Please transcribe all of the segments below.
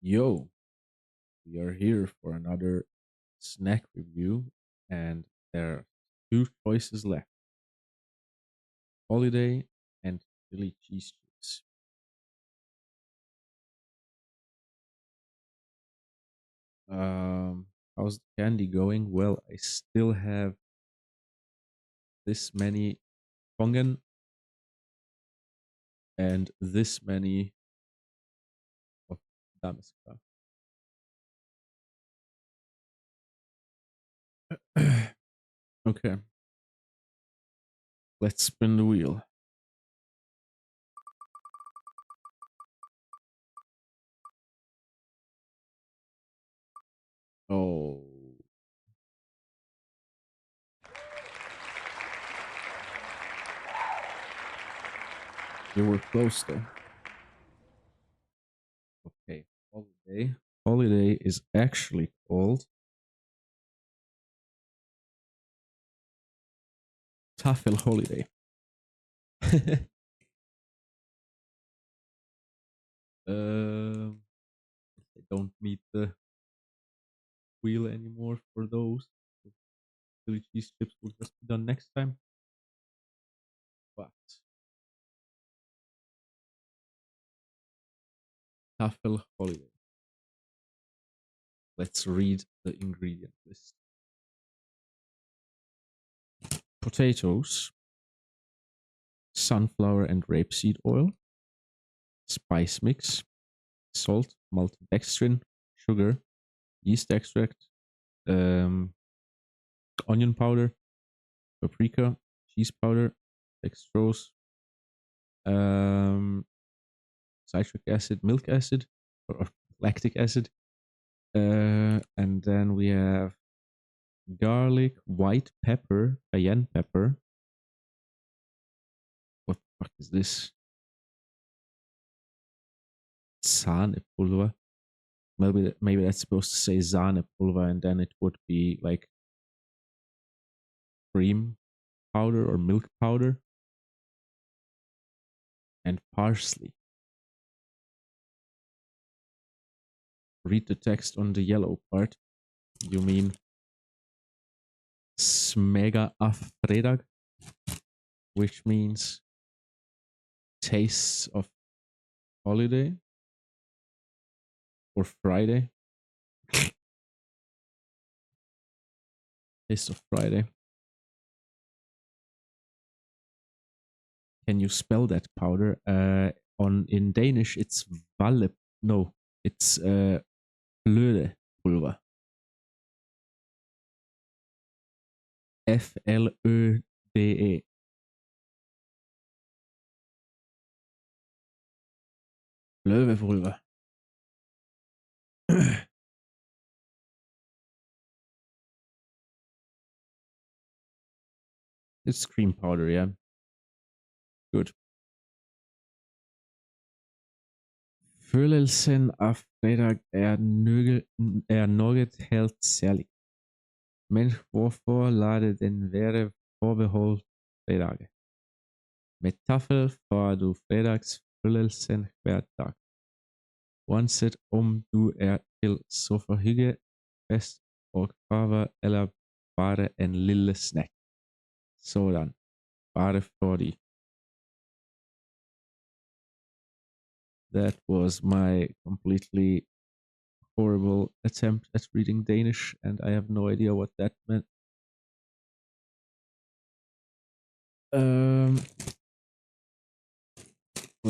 Yo, we are here for another snack review, and there are two choices left: holiday and Philly cheese chips. How's the candy going? Well, I still have this many Kongen and this many of Damaska. Okay, let's spin the wheel. Oh, you were close though. Okay, holiday. Holiday is actually called Taffel Holiday. I don't need the wheel anymore for those. Philly cheese chips will just be done next time. But Taffel Holiday. Let's read the ingredient list. Potatoes, sunflower and rapeseed oil, spice mix, salt, maltodextrin, sugar, yeast extract, um, onion powder, paprika, cheese powder, dextrose, um, citric acid, milk acid, or lactic acid. And then we have garlic, white pepper, cayenne pepper. What the fuck is this? Sahnepulver. Maybe that's supposed to say Sahnepulver, and then it would be like cream powder or milk powder. And parsley. Read the text on the yellow part. You mean smega af fredag, which means tastes of holiday or Friday. Taste of Friday. Can you spell that powder? On in Danish, it's valle. No, it's flødepulver. Fløde. Flødepulver. It's cream powder, yeah. Good. Følelsen af fredag er noget helt særligt. Men hvorfor lade den være forbeholdt fredag? Med taffel får du fredagsfølelsen hver dag. Uanset om du er til sofa-hygge, fest og farver eller bare en lille snack. Sådan. Bare fordi. That was my completely horrible attempt at reading Danish, and I have no idea what that meant.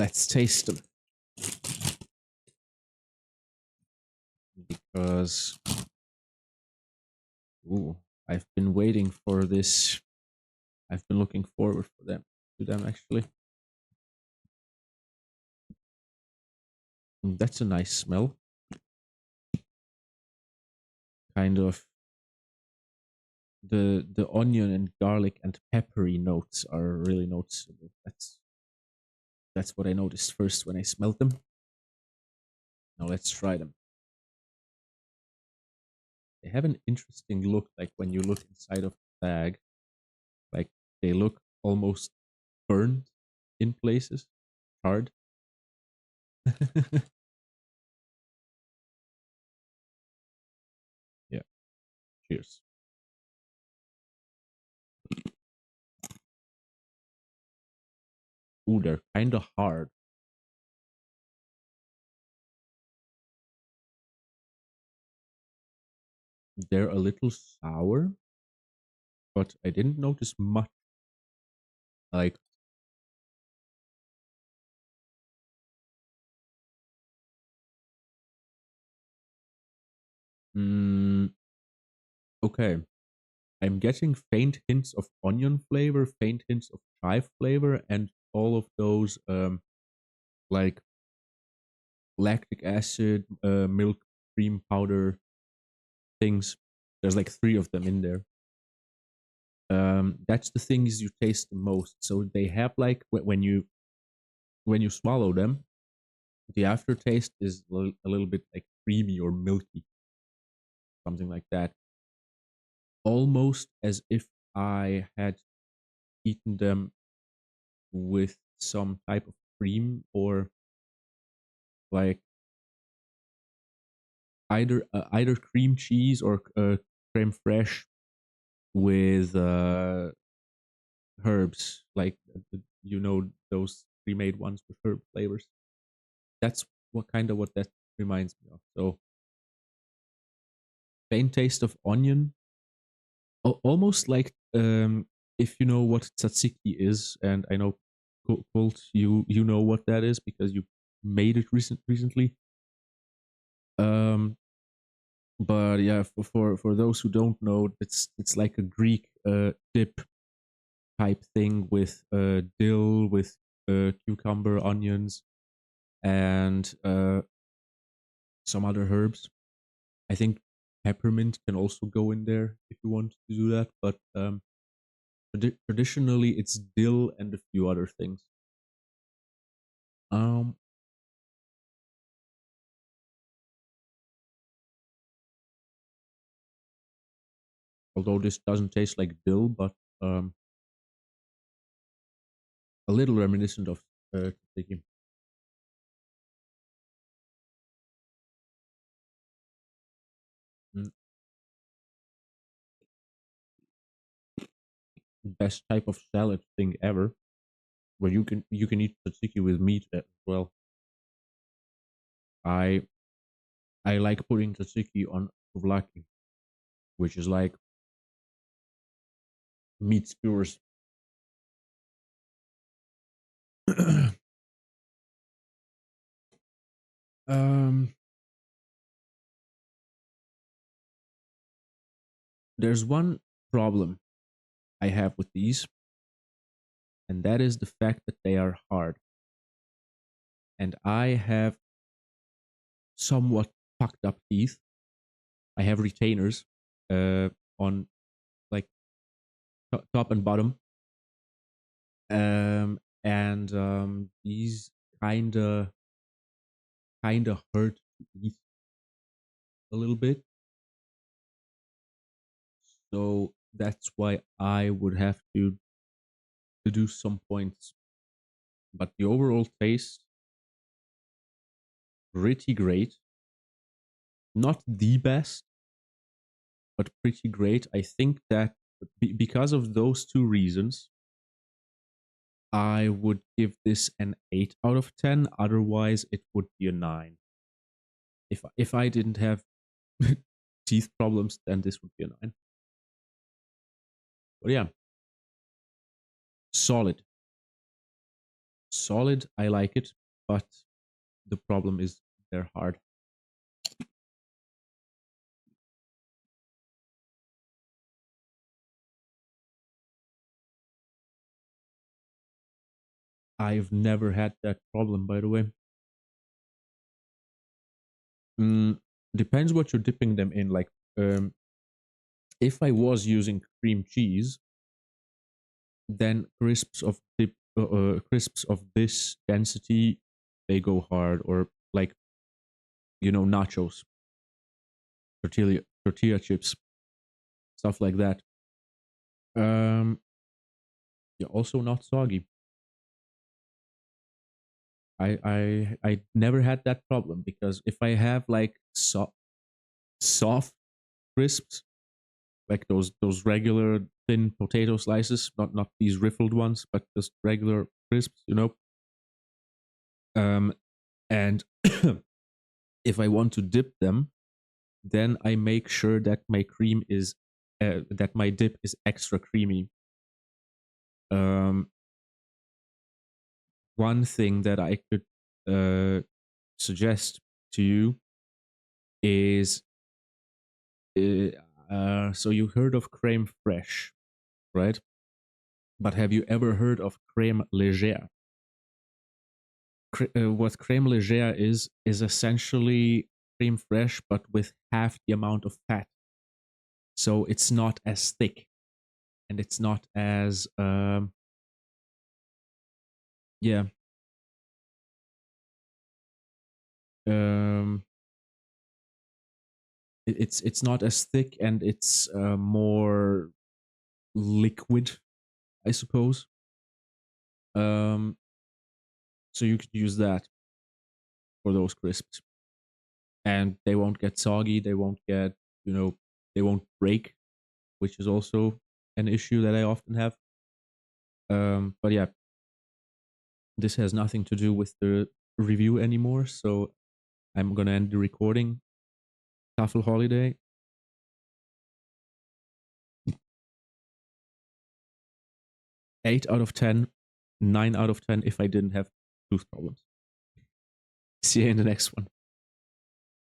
Let's taste them. Because I've been waiting for this. I've been looking forward for them to them actually. That's a nice smell. Kind of the onion and garlic and peppery notes are really noticeable. That's what I noticed first when I smelled them. Now let's try them. They have an interesting look, like when you look inside of the bag, like they look almost burned in places, hard. Cheers. Ooh, they're kind of hard. They're a little sour, but I didn't notice much. Like, mm, okay. I'm getting faint hints of onion flavor, faint hints of chive flavor, and all of those like lactic acid, milk, cream powder things. There's like three of them in there. That's the things you taste the most. So they have like when you swallow them, the aftertaste is a little bit like creamy or milky, something like that. Almost as if I had eaten them with some type of cream or like either cream cheese or creme fraiche with herbs, like those pre-made ones with herb flavors. That's what that reminds me of. So faint taste of onion, almost like if you know what tzatziki is, and I know Colt, you know what that is because you made it recently. Um, but yeah, for those who don't know, it's like a Greek dip type thing with dill, with cucumber, onions, and some other herbs. I think peppermint can also go in there if you want to do that, but traditionally it's dill and a few other things. Um, Although this doesn't taste like dill, but um, a little reminiscent of tzatziki. Mm, Best type of salad thing ever, where you can eat tzatziki with meat as well. I I like putting tzatziki on souvlaki, which is like meat skewers. um, there's one problem I have with these, and that is the fact that they are hard. And I have somewhat fucked up teeth. I have retainers on like top and bottom, and these kind of hurt to eat a little bit. So that's why I would have to do some points. But the overall taste, pretty great. Not the best, but pretty great. I think that because of those two reasons, I would give this an 8 out of 10. Otherwise, it would be a 9. If I didn't have teeth problems, then this would be a 9. But yeah, solid. Solid, I like it, but the problem is they're hard. I've never had that problem, by the way. Mm, Depends what you're dipping them in. Like, if I was using cream cheese, then crisps of this density, they go hard. Or like nachos, tortilla chips, stuff like that. Um, yeah, also not soggy. I never had that problem because if I have like soft crisps, like those regular thin potato slices, not these riffled ones, but just regular crisps, you know. And if I want to dip them, then I make sure that my cream is that my dip is extra creamy. One thing that I could suggest to you is so you heard of creme fraiche, right? But have you ever heard of creme légère? What creme légère is essentially creme fraiche, but with half the amount of fat. So it's not as thick, and it's not as yeah. Um, it's not as thick, and it's more liquid, I suppose. So you could use that for those crisps, and they won't get soggy. They won't get, you know, they won't break, which is also an issue that I often have. But yeah, this has nothing to do with the review anymore. So I'm gonna end the recording. Taffel holiday. 8 out of 10, 9 out of 10 if I didn't have tooth problems. See you in the next one.